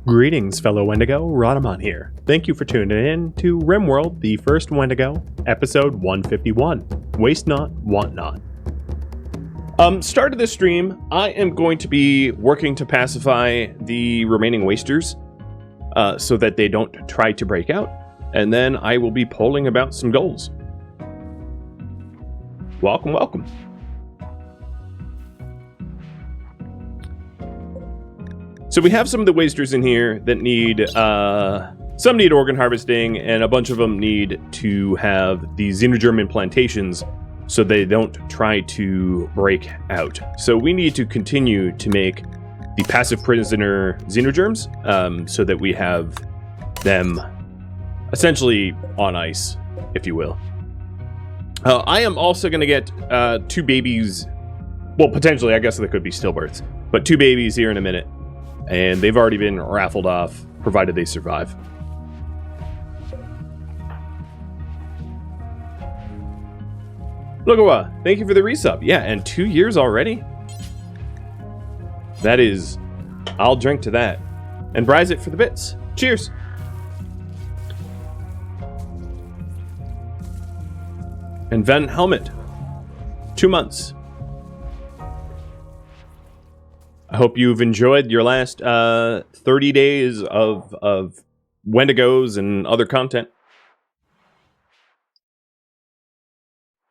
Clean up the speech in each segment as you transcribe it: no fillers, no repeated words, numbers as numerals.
Greetings, fellow Wendigo, Rhadamant here. Thank you for tuning in to RimWorld, the first Wendigo, episode 151, Waste Not, Want Not. Start of this stream, I am going to be working to pacify the remaining wasters, so that they don't try to break out, and then I will be polling about some goals. Welcome, welcome. So we have some of the wasters in here that need, some need organ harvesting, and a bunch of them need to have the xenogerm implantations so they don't try to break out. So we need to continue to make the passive prisoner xenogerms, so that we have them essentially on ice, if you will. I am also going to get two babies, well, potentially, I guess they could be stillbirths, but two babies here in a minute. And they've already been raffled off, provided they survive. Look, thank you for the resub. Yeah, and 2 years already? That is... I'll drink to that. And Bryze it for the bits. Cheers! And Van Helmet. 2 months. I hope you've enjoyed your last 30 days of Wendigos and other content.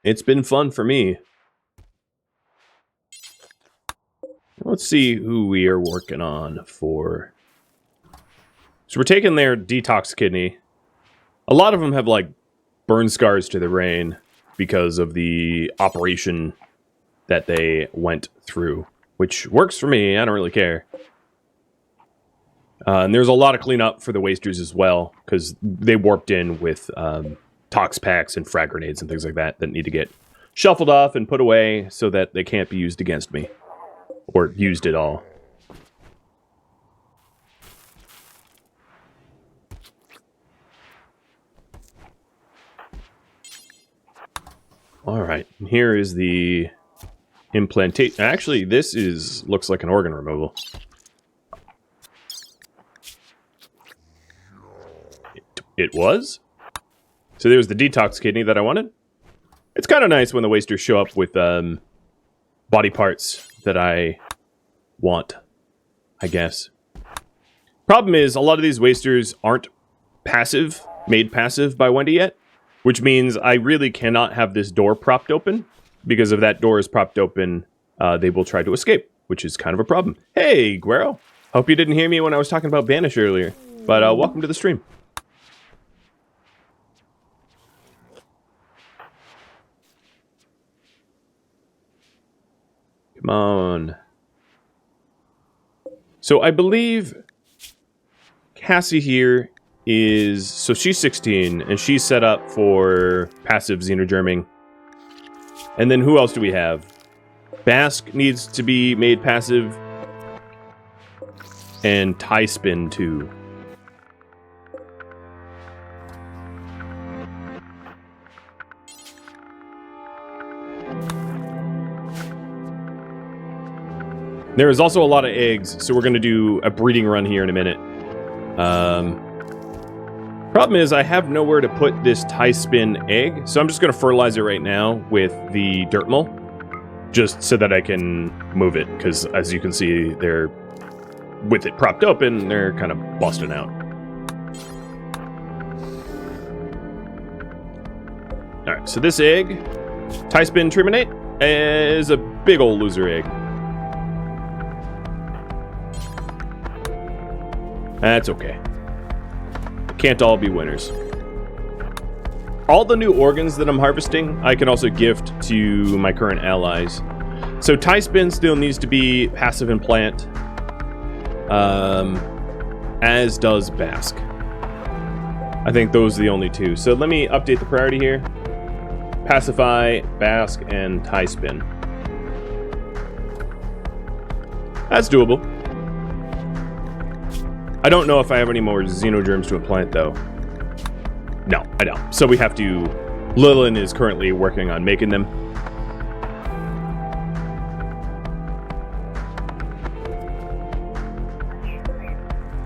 It's been fun for me. Let's see who we are working on for. So we're taking their detox kidney. A lot of them have like burn scars to the brain because of the operation that they went through. Which works for me, I don't really care. And there's a lot of cleanup for the wasters as well, because they warped in with tox packs and frag grenades and things like that that need to get shuffled off and put away so that they can't be used against me. Or used at all. Alright, here is the... implantation. Actually, this looks like an organ removal. It was? So there was the detox kidney that I wanted. It's kind of nice when the wasters show up with body parts that I want, I guess. Problem is, a lot of these wasters aren't made passive by Wendy yet, which means I really cannot have this door propped open. Because if that door is propped open, they will try to escape, which is kind of a problem. Hey, Guero. Hope you didn't hear me when I was talking about Banish earlier. But welcome to the stream. Come on. So I believe Cassie here is... So she's 16, and she's set up for passive xenogerming. And then who else do we have? Bask needs to be made passive. And tie spin too. There is also a lot of eggs, so we're going to do a breeding run here in a minute. Problem is, I have nowhere to put this tie spin egg, so I'm just going to fertilize it right now with the dirt mull, just so that I can move it, because as you can see, they're, with it propped open, they're kind of busting out. Alright, so this egg, tie spin terminate, is a big old loser egg. That's okay. Can't all be winners. All the new organs that I'm harvesting, I can also gift to my current allies. So tie spin still needs to be passive implant, as does Bask. I think those are the only two. So let me update the priority here. Pacify, Bask, and tie spin. That's doable. I don't know if I have any more xenogerms to implant, though. No, I don't. So we have to... Lillian is currently working on making them.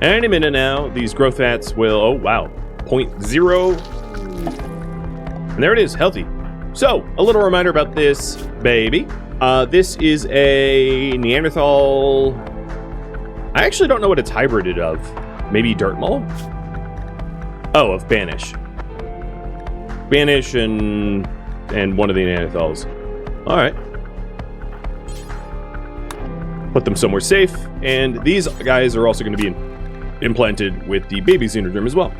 Any minute now, these growth fats will, oh wow, 0.0. And there it is, healthy. So, a little reminder about this baby. This is a Neanderthal. I actually don't know what it's hybrided of. Maybe Dirtmull? Oh, of Banish. Banish and one of the Neanderthals. Alright. Put them somewhere safe, and these guys are also going to be implanted with the baby xenogerm as well.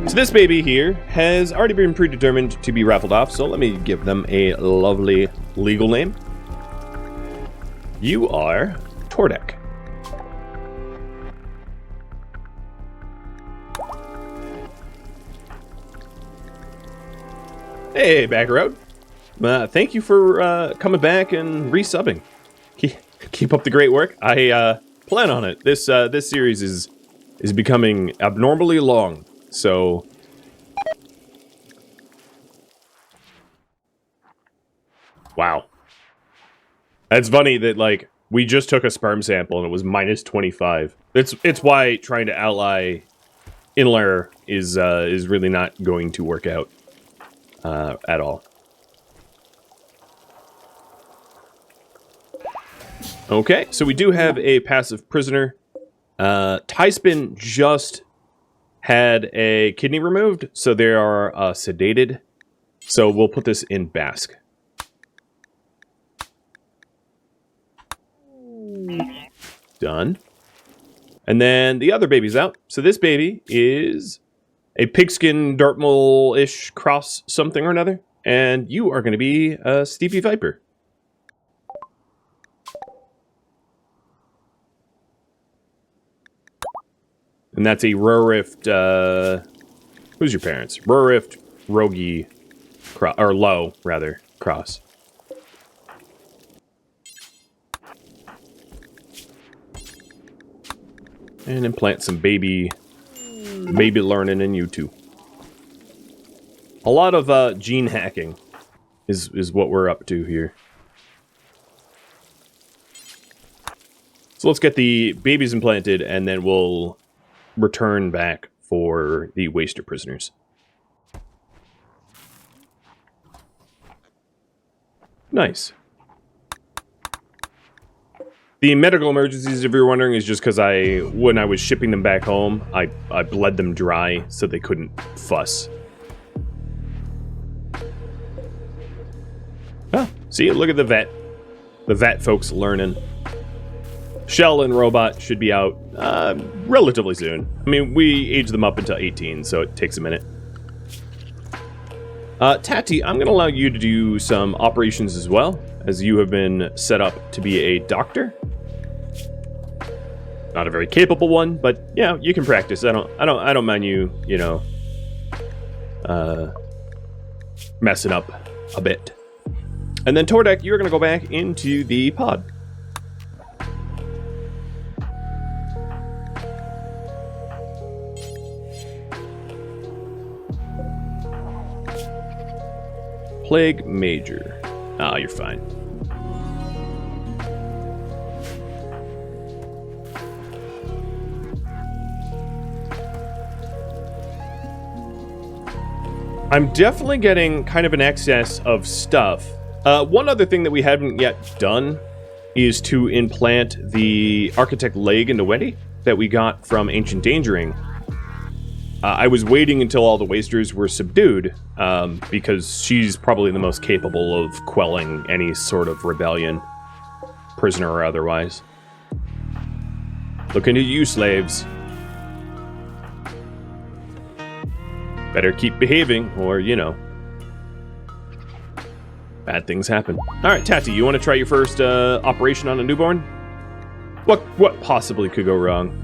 So this baby here has already been predetermined to be raffled off, so let me give them a lovely legal name. You are Tordek. Hey, Backroad. Thank you for coming back and resubbing. Keep up the great work. I plan on it. This series is becoming abnormally long, so wow. That's funny that like we just took a sperm sample and it was minus 25. It's why trying to ally Inler is really not going to work out at all. Okay, so we do have a passive prisoner. Tyspin just had a kidney removed, so they are sedated. So we'll put this in Basque. Done. And then the other baby's out. So this baby is a pigskin Dartmoor-ish cross something or another. And you are going to be a Steepy Viper. And that's a Rurift, who's your parents? Rurift, Rogi, or Low, rather, cross. And implant some baby learning in you too. A lot of gene hacking is what we're up to here. So let's get the babies implanted, and then we'll return back for the waster prisoners. Nice. The medical emergencies, if you're wondering, is just because when I was shipping them back home, I bled them dry so they couldn't fuss. Oh, see, look at the vet. The vet folks learning. Shell and Robot should be out relatively soon. I mean, we age them up until 18, so it takes a minute. Tati, I'm going to allow you to do some operations as well, as you have been set up to be a doctor. Not a very capable one, but yeah, you can practice. I don't mind you, you know, messing up a bit. And then Tordek, you're going to go back into the pod. Plague Major. Ah, you're fine. I'm definitely getting kind of an excess of stuff. One other thing that we haven't yet done is to implant the Architect leg into Wendy that we got from Ancient Dangering. I was waiting until all the wasters were subdued, because she's probably the most capable of quelling any sort of rebellion, prisoner or otherwise. Looking at you, slaves. Better keep behaving, or, you know, bad things happen. Alright, Tati, you want to try your first operation on a newborn? What possibly could go wrong?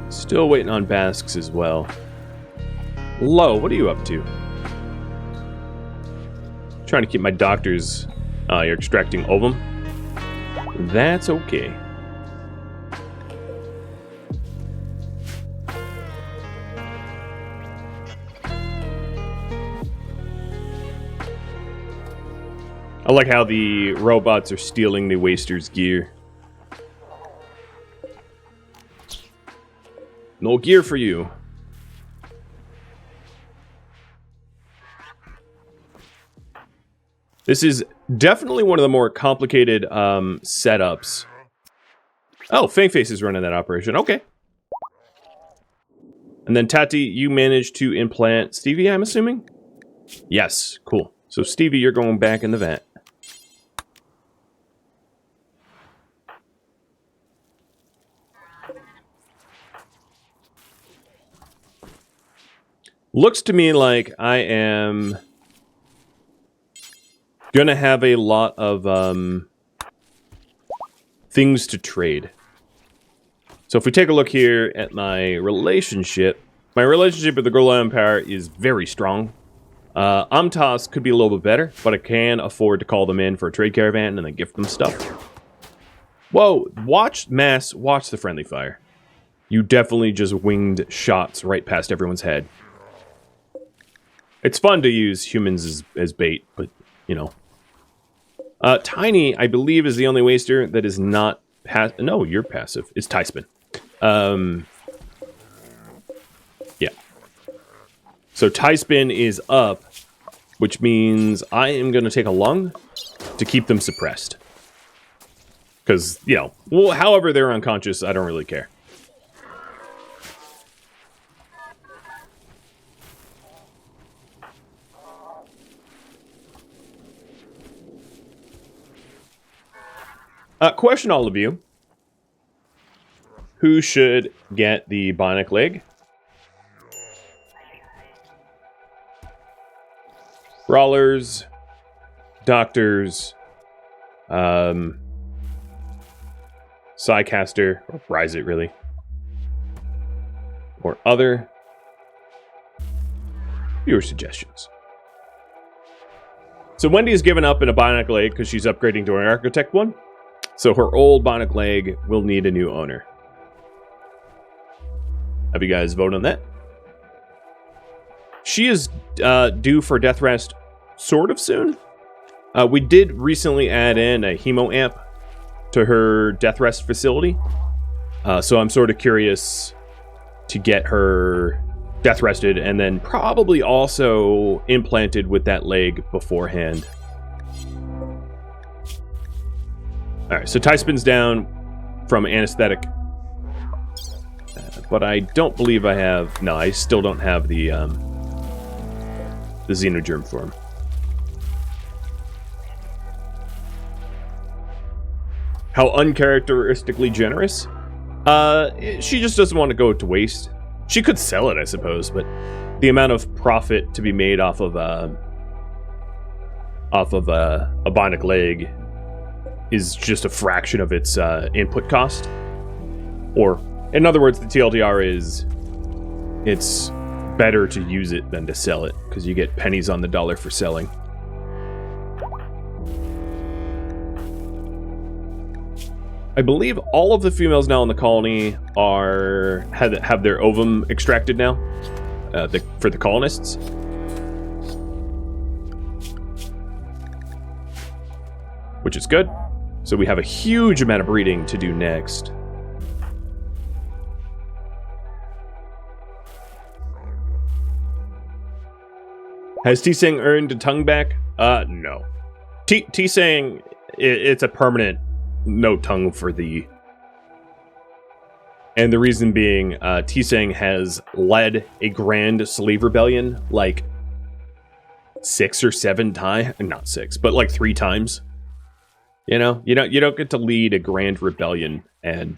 Still waiting on Basques as well. Lo, what are you up to? Trying to keep my doctors... you're extracting ovum? That's okay. I like how the robots are stealing the Waster's gear. No gear for you. This is definitely one of the more complicated setups. Oh, Fangface is running that operation. Okay. And then Tati, you managed to implant Stevie, I'm assuming? Yes, cool. So Stevie, you're going back in the vat. Looks to me like I am gonna have a lot of things to trade. So if we take a look here at my relationship with the Gorilla Empire is very strong. Amtas could be a little bit better, but I can afford to call them in for a trade caravan and then gift them stuff. Whoa, watch the friendly fire. You definitely just winged shots right past everyone's head. It's fun to use humans as bait, but, you know. Tiny, I believe, is the only waster that is not passive. No, you're passive. It's Tyspin. Yeah. So Tyspin is up, which means I am going to take a lung to keep them suppressed. Because, you know, well, however they're unconscious, I don't really care. Question all of you. Who should get the bionic leg? Brawlers, doctors, Psycaster, or Rise It really, or other viewer suggestions. So Wendy's given up in a bionic leg because she's upgrading to an architect one. So her old bionic leg will need a new owner. Have you guys voted on that? She is due for death rest sort of soon. We did recently add in a hemo amp to her death rest facility. So I'm sort of curious to get her death rested and then probably also implanted with that leg beforehand. Alright, so Tyspin's down from anesthetic. But I don't believe I have... No, I still don't have the xenogerm form. How uncharacteristically generous? She just doesn't want to go to waste. She could sell it, I suppose, but the amount of profit to be made off of a bionic leg is just a fraction of its input cost. Or, in other words, the TLDR is it's better to use it than to sell it, because you get pennies on the dollar for selling. I believe all of the females now in the colony have their ovum extracted now for the colonists. Which is good. So we have a huge amount of breeding to do next. Has T-Sang earned a tongue back? No. T-Sang, it's a permanent no tongue for thee. And the reason being, T-Sang has led a grand slave rebellion like 6 or 7 times. Not 6, but like 3 times. You know, you don't get to lead a grand rebellion and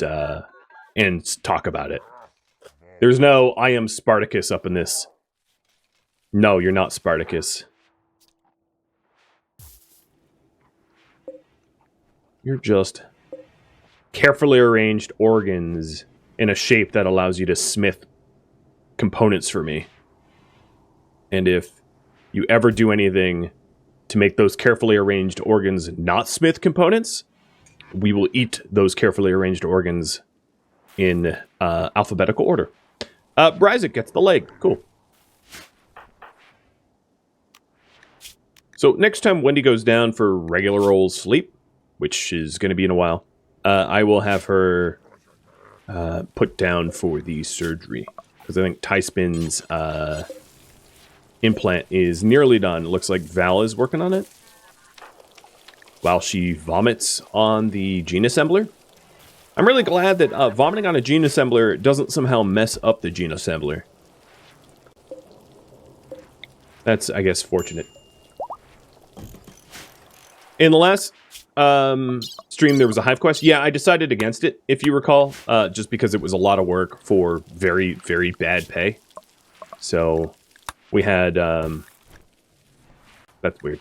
talk about it. There's no I am Spartacus up in this. No, you're not Spartacus. You're just carefully arranged organs in a shape that allows you to smith components for me. And if you ever do anything to make those carefully arranged organs not smith components, we will eat those carefully arranged organs in alphabetical order. Bryzik gets the leg. Cool. So next time Wendy goes down for regular old sleep, which is going to be in a while, I will have her put down for the surgery. Because I think Tyspin's implant is nearly done. It looks like Val is working on it. While she vomits on the gene assembler. I'm really glad that vomiting on a gene assembler doesn't somehow mess up the gene assembler. That's, I guess, fortunate. In the last stream, there was a hive quest. Yeah, I decided against it, if you recall, just because it was a lot of work for very, very bad pay. So, we had... that's weird.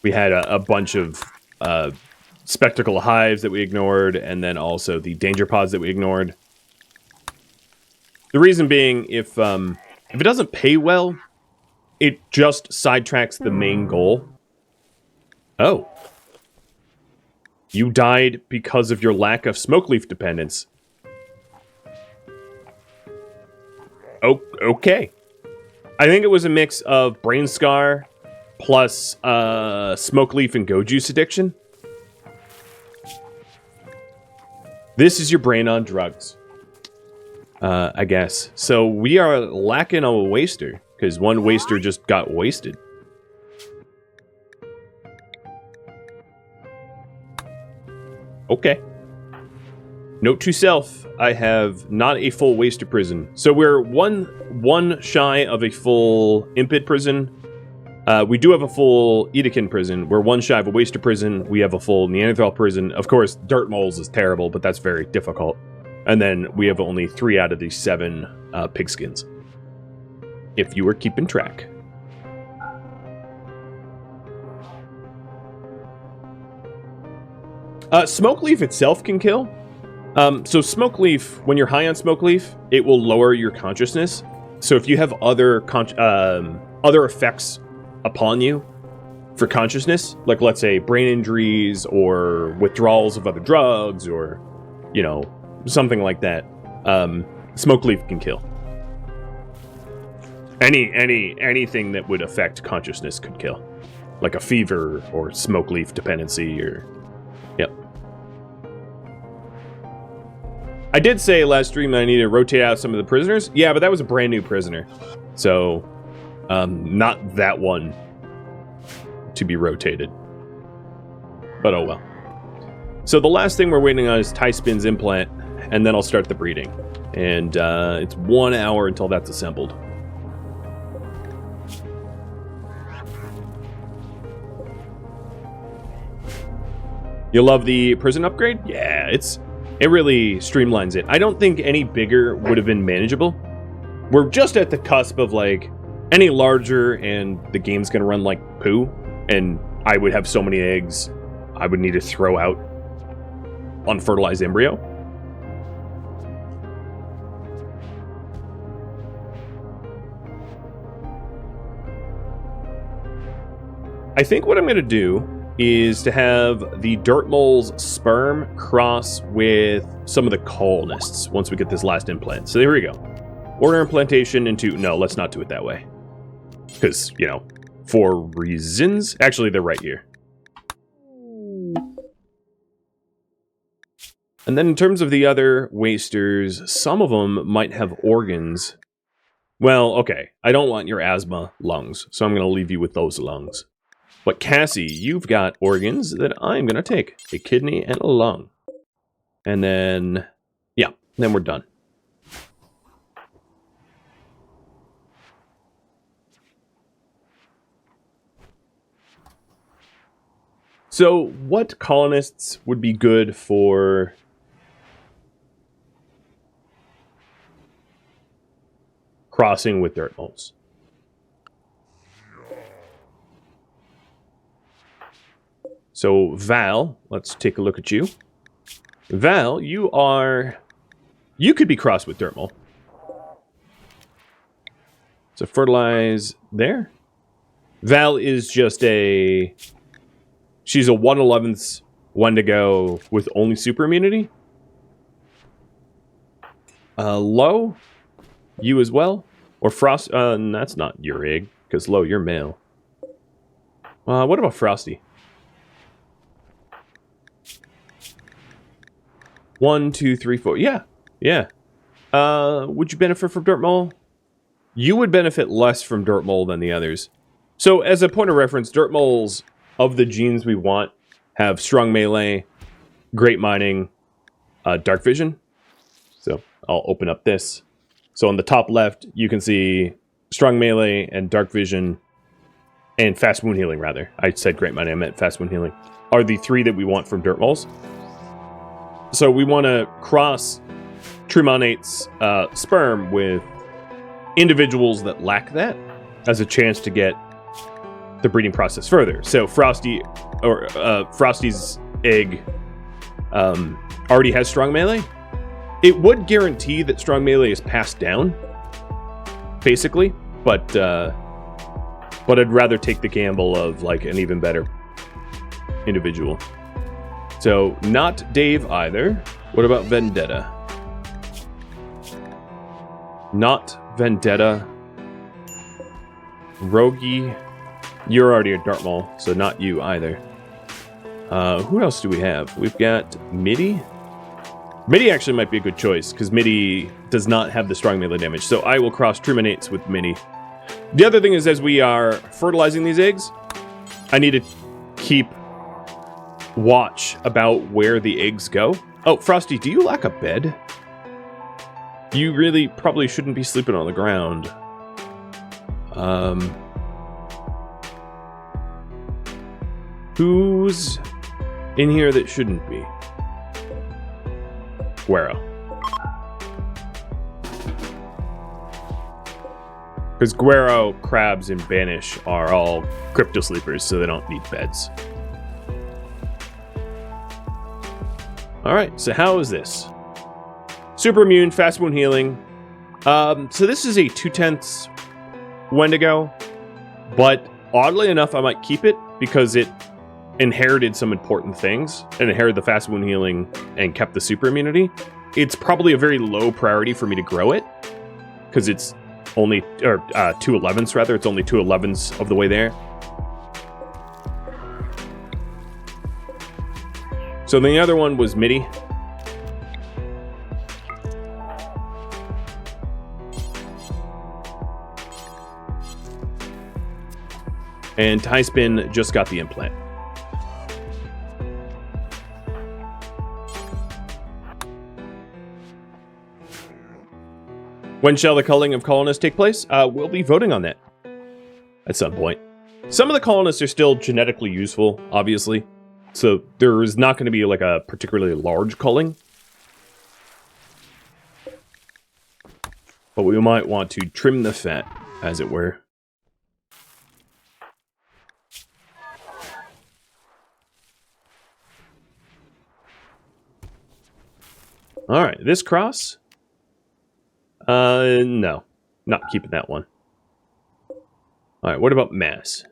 We had a bunch of spectacle hives that we ignored, and then also the danger pods that we ignored. The reason being, if it doesn't pay well, it just sidetracks the main goal. Oh. You died because of your lack of smoke leaf dependence. Oh, okay. I think it was a mix of brain scar plus smoke leaf and go juice addiction. This is your brain on drugs. I guess. So we are lacking a waster, because one waster just got wasted. Okay. Note to self, I have not a full waster prison. So we're one shy of a full impid prison. We do have a full Edekin prison. We're one shy of a waster prison. We have a full Neanderthal prison. Of course, dirt moles is terrible, but that's very difficult. And then we have only 3 out of the 7 pigskins. If you were keeping track. Smoke leaf itself can kill. So smoke leaf, when you're high on smoke leaf, it will lower your consciousness. So if you have other effects upon you for consciousness, like let's say brain injuries or withdrawals of other drugs or, you know, something like that, smoke leaf can kill. Anything that would affect consciousness could kill, like a fever or smoke leaf dependency or, yep. I did say last stream that I needed to rotate out some of the prisoners. Yeah, but that was a brand new prisoner, so not that one to be rotated. But oh well. So the last thing we're waiting on is Tyspin's implant, and then I'll start the breeding. And it's 1 hour until that's assembled. You love the prison upgrade? Yeah, it really streamlines it. I don't think any bigger would have been manageable. We're just at the cusp of, like, any larger and the game's gonna run like poo, and I would have so many eggs I would need to throw out unfertilized embryo. I think what I'm gonna do is to have the dirt mole's sperm cross with some of the colonists once we get this last implant. So there we go. Order implantation into... No, let's not do it that way. Because, you know, for reasons... Actually, they're right here. And then in terms of the other wasters, some of them might have organs. Well, okay. I don't want your asthma lungs, so I'm going to leave you with those lungs. But Cassie, you've got organs that I'm going to take. A kidney and a lung. And then, yeah, then we're done. So, what colonists would be good for... crossing with dirt moles? So, Val, let's take a look at you. Val, you could be crossed with dirt mole. So, fertilize there. Val is just she's a 1/11th Wendigo with only super immunity. Low, you as well. Or Frost, that's not your egg. because Lo, you're male. What about Frosty? 1, 2, 3, 4. Yeah, yeah. Would you benefit from Dirt Mole? You would benefit less from Dirt Mole than the others. So, as a point of reference, Dirt Moles of the genes we want have strong melee, great mining, dark vision. So, I'll open up this. So, on the top left, you can see strong melee and dark vision, and fast wound healing, rather. I said great mining, I meant fast wound healing, are the 3 that we want from Dirt Moles. So, we want to cross Tremonate's sperm with individuals that lack that as a chance to get the breeding process further. So Frosty, or Frosty's egg already has strong melee. It would guarantee that strong melee is passed down, basically, but I'd rather take the gamble of like an even better individual. So not Dave either. What about Vendetta? Not Vendetta. Rogi. You're already a Dirt Mole, so not you either. Who else do we have? We've got Mitty. Mitty actually might be a good choice, because Mitty does not have the strong melee damage. So I will cross Tremonates with Mitty. The other thing is, as we are fertilizing these eggs, I need to keep watch about where the eggs go. Oh, Frosty, do you lack a bed? You really probably shouldn't be sleeping on the ground. Who's in here that shouldn't be? Guero. Because Guero, Crabs, and Banish are all crypto sleepers, so they don't need beds. Alright, so how is this? Super immune, fast wound healing. So this is a 2/10 Wendigo, but oddly enough, I might keep it because it inherited some important things. It inherited the fast wound healing and kept the super immunity. It's probably a very low priority for me to grow it because it's only, or 2/11ths rather. It's only 2/11ths of the way there. So the other one was Mitty. And Tyspin just got the implant. When shall the culling of colonists take place? We'll be voting on that at some point. Some of the colonists are still genetically useful, obviously. So there is not going to be like a particularly large culling. But we might want to trim the fat, as it were. Alright, this cross? No. Not keeping that one. Alright, what about Mass?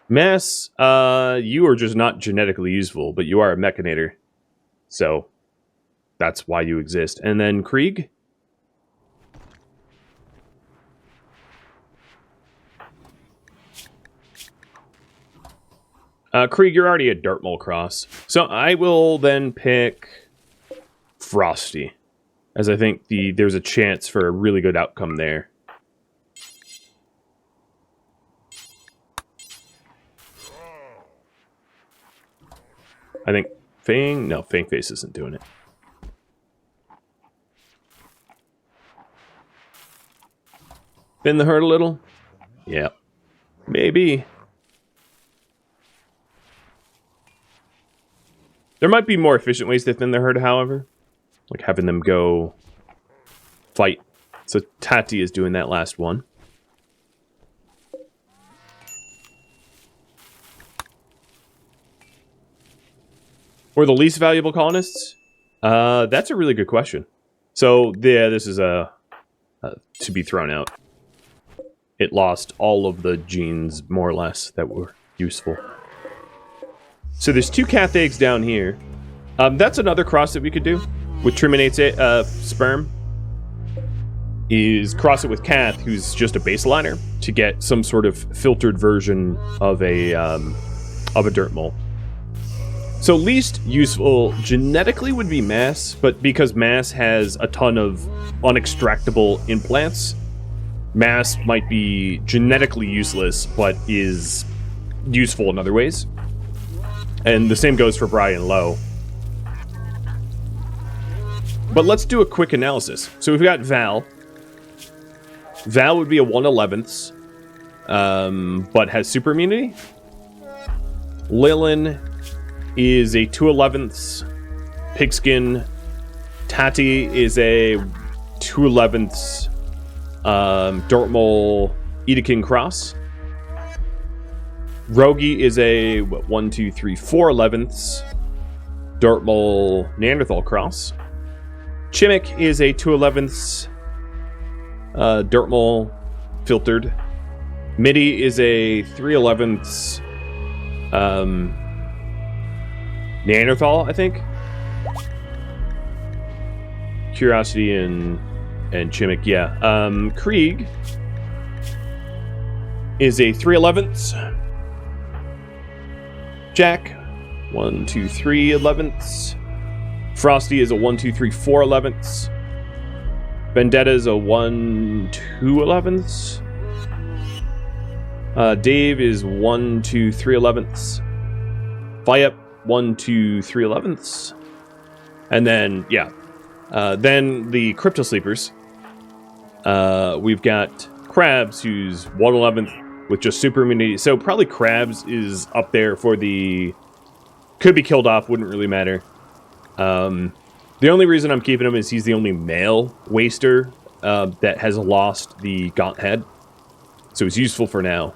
Mass, you are just not genetically useful, but you are a mechanitor. So, that's why you exist. And then Krieg? Krieg, you're already a Dirt Mole cross. So I will then pick Frosty, as I think there's a chance for a really good outcome there. I think Fang... No, Fangface isn't doing it. Thin the herd a little? Yeah. Maybe. There might be more efficient ways to thin the herd, however. Like having them go fight. So Tati is doing that last one. Or the least valuable colonists? That's a really good question. So, yeah, this is to be thrown out. It lost all of the genes, more or less, that were useful. So there's 2 cath eggs down here. That's another cross that we could do with Tremonate's sperm. is cross it with Kath, who's just a baseliner, to get some sort of filtered version of a dirt mole. So least useful genetically would be Mass, but because Mass has a ton of unextractable implants, Mass might be genetically useless, but is useful in other ways. And the same goes for Brian Lowe. But let's do a quick analysis. So we've got Val. Val would be a 1/11th, but has super immunity. Lilin is a 2/11th pigskin. Tati is a 2/11th dirt mole Edekin cross. Rogi is a 4/11ths dirt mole Neanderthal cross. Chimik is a 2/11ths dirt mole filtered. Midi is a 3/11ths Neanderthal, I think. Curiosity and Chimik, yeah. Krieg is a 3/11ths. Jack, 1, 2, 3/11ths. Frosty is a 1, 2, 3, 4/11ths. Vendetta is a 1, 2/11ths. Dave is 1, 2, 3/11ths. Fayep, 1, 2, 3/11ths. And then, yeah. Then the Crypto Sleepers. We've got Krabs, who's 1/11th with just super immunity. So probably Krabs is up there for the... Could be killed off, wouldn't really matter. The only reason I'm keeping him is he's the only male waster that has lost the gaunt head. So he's useful for now.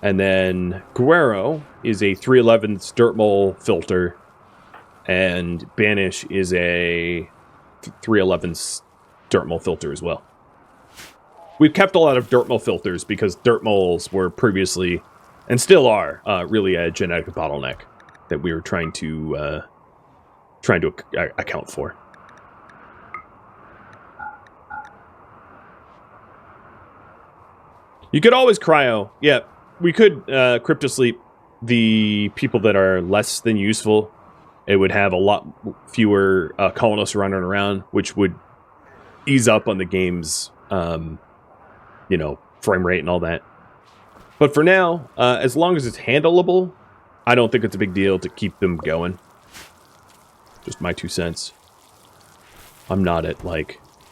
And then Guerrero is a 3/11ths dirt mole filter. And Banish is a 3/11ths dirt mole filter as well. We've kept a lot of dirt mole filters because dirt moles were previously, and still are, really a genetic bottleneck that we were trying to account for. You could always cryo. Yeah, we could crypto sleep the people that are less than useful. It would have a lot fewer colonists running around, which would ease up on the game's, frame rate and all that. But for now, as long as it's handleable, I don't think it's a big deal to keep them going. Just my 2 cents. I'm not at,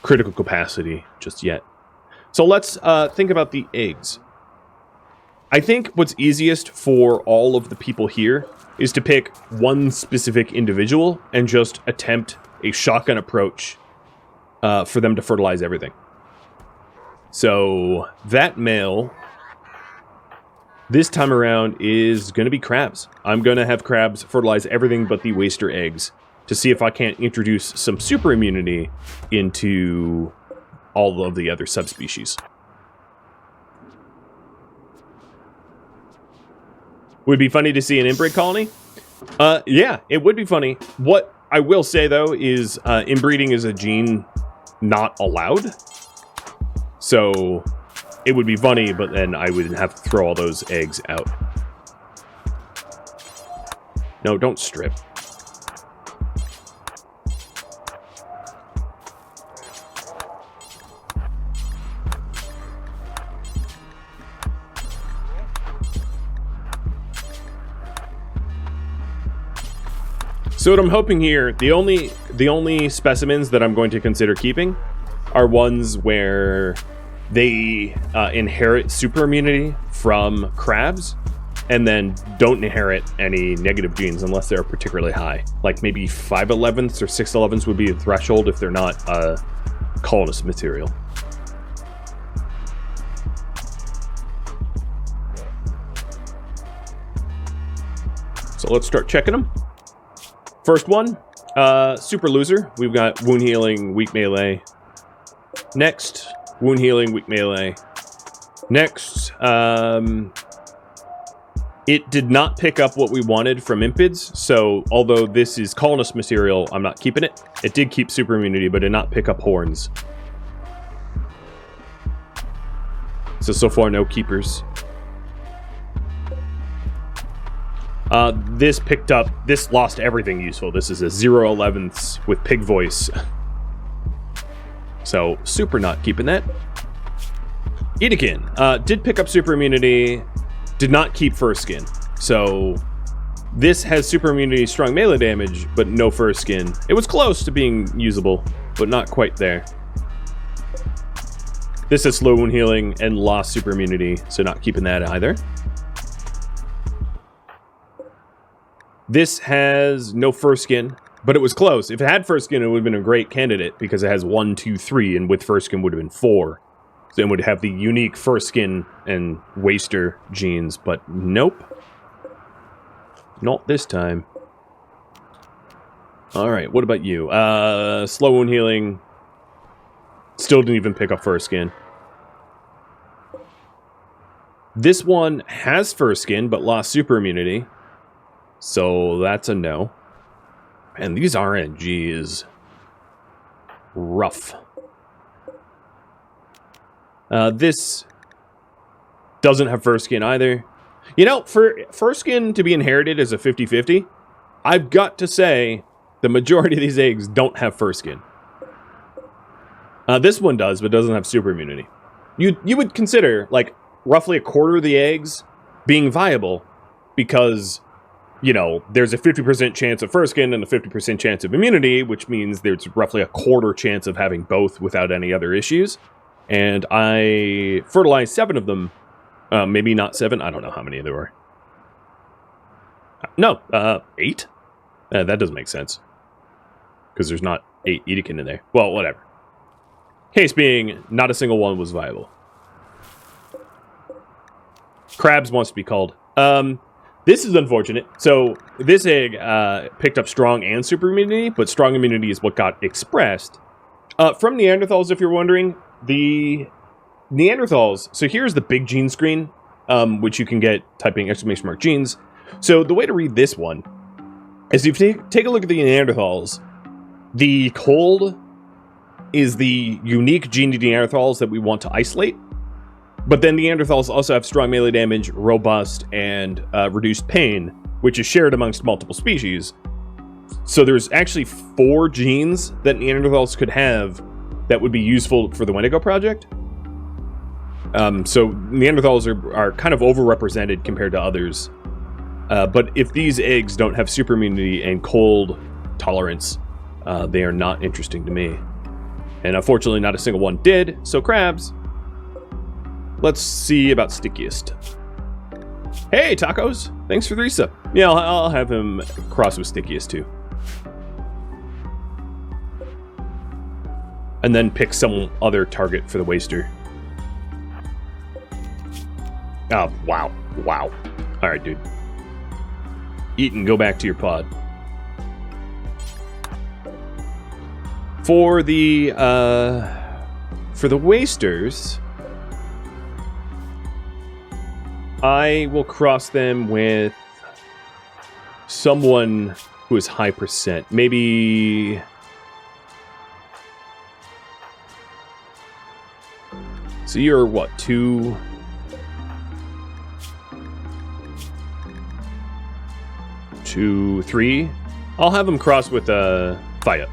critical capacity just yet. So let's think about the eggs. I think what's easiest for all of the people here is to pick one specific individual and just attempt a shotgun approach for them to fertilize everything. So that male this time around is going to be Krabs. I'm going to have Krabs fertilize everything but the waster eggs to see if I can't introduce some super immunity into all of the other subspecies. Would be funny to see an inbreed colony? Yeah, it would be funny. What I will say, though, is inbreeding is a gene not allowed. So it would be funny, but then I would have to throw all those eggs out. No, don't strip. So what I'm hoping here, the only specimens that I'm going to consider keeping are ones where they inherit super immunity from Krabs and then don't inherit any negative genes unless they're particularly high. Like maybe 5/11ths or 6/11ths would be a threshold if they're not colonist material. So let's start checking them. First one, super loser. We've got wound healing, weak melee. Next, wound healing, weak melee. Next, it did not pick up what we wanted from impids, so although this is colonist material, I'm not keeping it. It did keep super immunity, but did not pick up horns. So far, no keepers. This lost everything useful. This is a 0/11ths with pig voice. So, super not keeping that. Edekin, did pick up super immunity, did not keep first skin. So, this has super immunity, strong melee damage, but no first skin. It was close to being usable, but not quite there. This has slow wound healing and lost super immunity, so not keeping that either. This has no first skin, but it was close. If it had first skin, it would have been a great candidate because it has 1, 2, 3, and with first skin would have been 4. So it would have the unique first skin and waster genes, but nope. Not this time. Alright, what about you? Slow wound healing. Still didn't even pick up first skin. This one has first skin, but lost super immunity. So that's a no. And these RNG is rough. This doesn't have first skin either. You know, for first skin to be inherited as a 50-50, I've got to say the majority of these eggs don't have first skin. This one does, but doesn't have super immunity. You would consider, like, roughly a quarter of the eggs being viable because, you know, there's a 50% chance of first skin and a 50% chance of immunity, which means there's roughly a quarter chance of having both without any other issues. And I fertilized 7 of them. Maybe not 7. I don't know how many there were. No, 8? That doesn't make sense. Because there's not 8 Edekin in there. Well, whatever. Case being, not a single one was viable. Crabs wants to be called. This is unfortunate. So, this egg picked up strong and super immunity, but strong immunity is what got expressed. From Neanderthals, if you're wondering, the Neanderthals, so here's the big gene screen, which you can get typing ! genes. So, the way to read this one is if you take a look at the Neanderthals, the cold is the unique gene to Neanderthals that we want to isolate. But then Neanderthals also have strong melee damage, robust, and reduced pain, which is shared amongst multiple species. So there's actually 4 genes that Neanderthals could have that would be useful for the Wendigo project. So Neanderthals are kind of overrepresented compared to others. But if these eggs don't have super immunity and cold tolerance, they are not interesting to me. And unfortunately, not a single one did, so crabs. Let's see about stickiest. Hey, Tacos! Thanks for the resub. Yeah, I'll have him cross with stickiest too. And then pick some other target for the waster. Oh, wow. Wow. Alright, dude. Eat and go back to your pod. For the wasters, I will cross them with someone who is high percent. Maybe... So you're what, 2... 2, 3? I'll have them cross with Faya.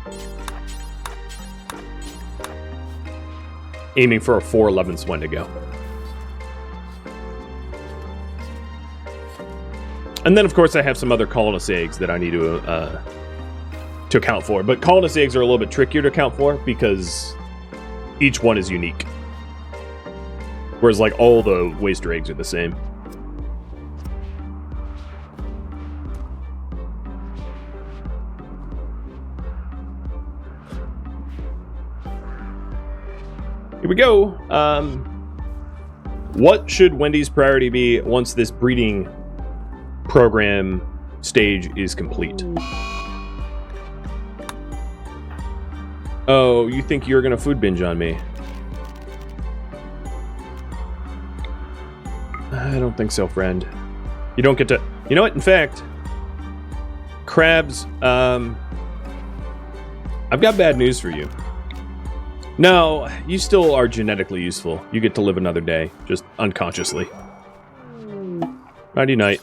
Aiming for a 4/11ths Wendigo. And then, of course, I have some other colonist eggs that I need to account for. But colonist eggs are a little bit trickier to account for because each one is unique. Whereas, like, all the waster eggs are the same. Here we go. What should Wendy's priority be once this breeding program stage is complete? Oh, you think you're gonna food binge on me? I don't think so, friend. You don't get to... You know what? In fact, crabs, I've got bad news for you. No, you still are genetically useful. You get to live another day, just unconsciously. Nighty night.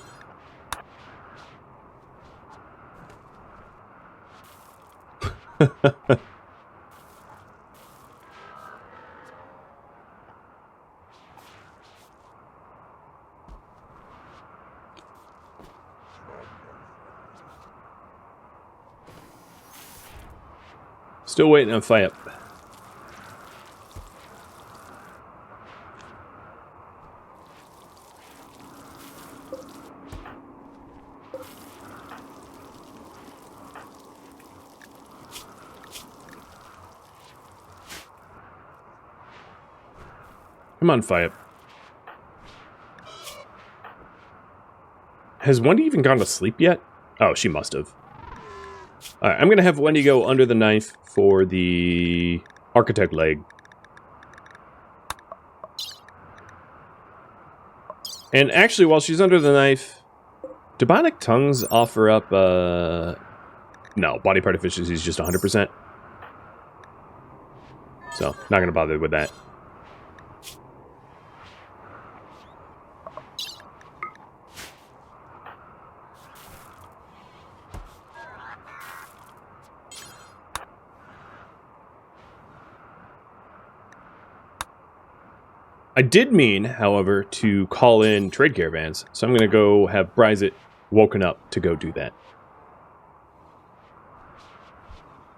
Still waiting on fire. Come on, fire. Has Wendy even gone to sleep yet? Oh, she must have. Alright, I'm gonna have Wendy go under the knife for the architect leg. And actually, while she's under the knife, do bionic tongues offer up, no, body part efficiency is just 100%. So, not gonna bother with that. I did mean, however, to call in trade caravans, so I'm going to go have Bryzit woken up to go do that.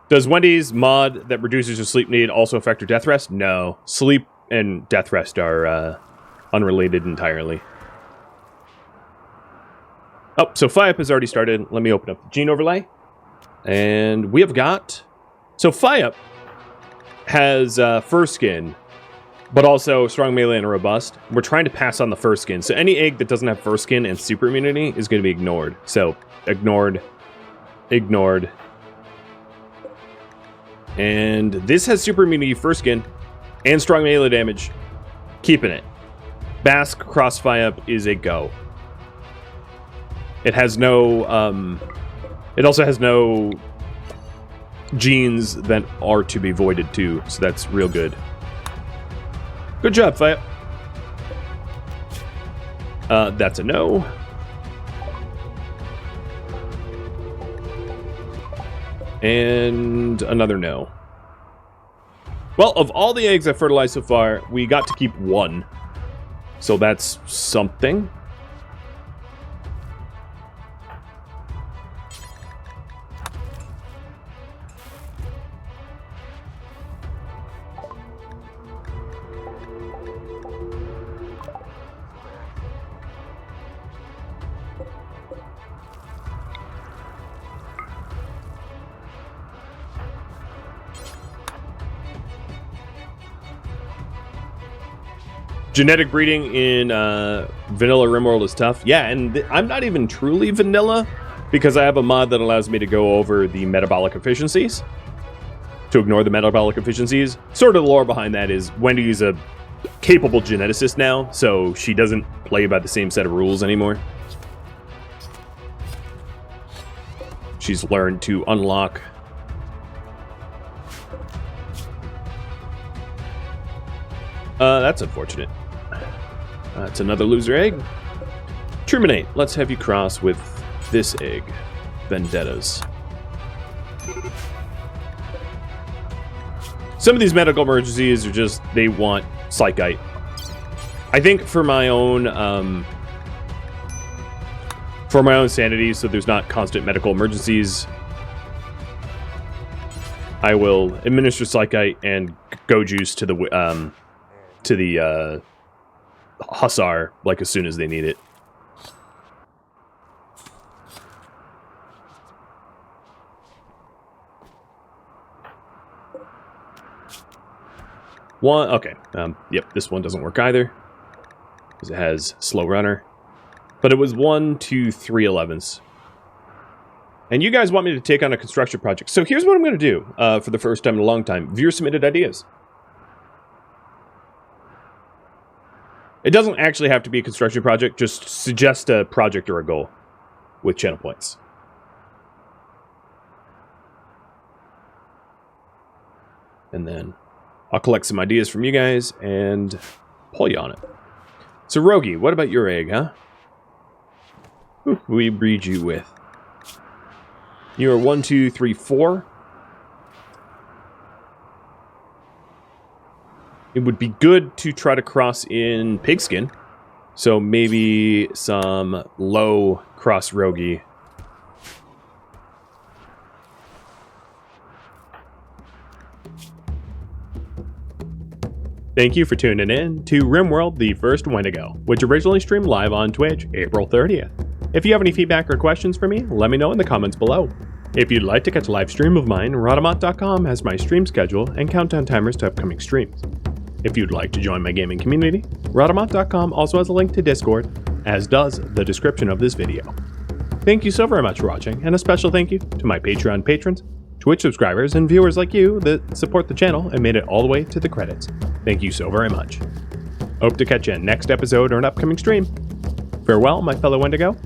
Does Wendy's mod that reduces your sleep need also affect your death rest? No. Sleep and death rest are unrelated entirely. Oh, so FIOP has already started. Let me open up the gene overlay. And we have got... So FIOP has fur skin, but also strong melee and robust. We're trying to pass on the fur skin. So any egg that doesn't have fur skin and super immunity is going to be ignored. So ignored, ignored. And this has super immunity, fur skin, and strong melee damage. Keeping it. Basque cross FIOP is a go. It has no, it also has no genes that are to be voided too. So that's real good. Good job, FIOP. That's a no. And another no. Well, of all the eggs I fertilized so far, we got to keep one. So that's something. Genetic breeding in vanilla RimWorld is tough. Yeah, and I'm not even truly vanilla because I have a mod that allows me to go over the metabolic efficiencies. To ignore the metabolic efficiencies. Sort of the lore behind that is Wendy's a capable geneticist now, so she doesn't play by the same set of rules anymore. She's learned to unlock... that's unfortunate. That's another loser egg. Terminate. Let's have you cross with this egg. Vendettas. Some of these medical emergencies are just, they want psychite. I think for my own sanity, so there's not constant medical emergencies, I will administer psychite and go juice to the hussar, like, as soon as they need it. One, okay. Yep, this one doesn't work either, because it has slow runner. But it was 1, 2, 3 11s. And you guys want me to take on a construction project. So here's what I'm going to do for the first time in a long time. Viewer submitted ideas. It doesn't actually have to be a construction project. Just suggest a project or a goal with channel points. And then I'll collect some ideas from you guys and pull you on it. So, Rogi, what about your egg, huh? Who we breed you with? You are 1, 2, 3, 4. It would be good to try to cross in pigskin. So maybe some low cross Rogi. Thank you for tuning in to RimWorld, the first Wendigo, which originally streamed live on Twitch, April 30th. If you have any feedback or questions for me, let me know in the comments below. If you'd like to catch a live stream of mine, Rhadamant.com has my stream schedule and countdown timers to upcoming streams. If you'd like to join my gaming community, Rhadamant.com also has a link to Discord, as does the description of this video. Thank you so very much for watching, and a special thank you to my Patreon patrons, Twitch subscribers, and viewers like you that support the channel and made it all the way to the credits. Thank you so very much. Hope to catch you in next episode or an upcoming stream. Farewell, my fellow Wendigo,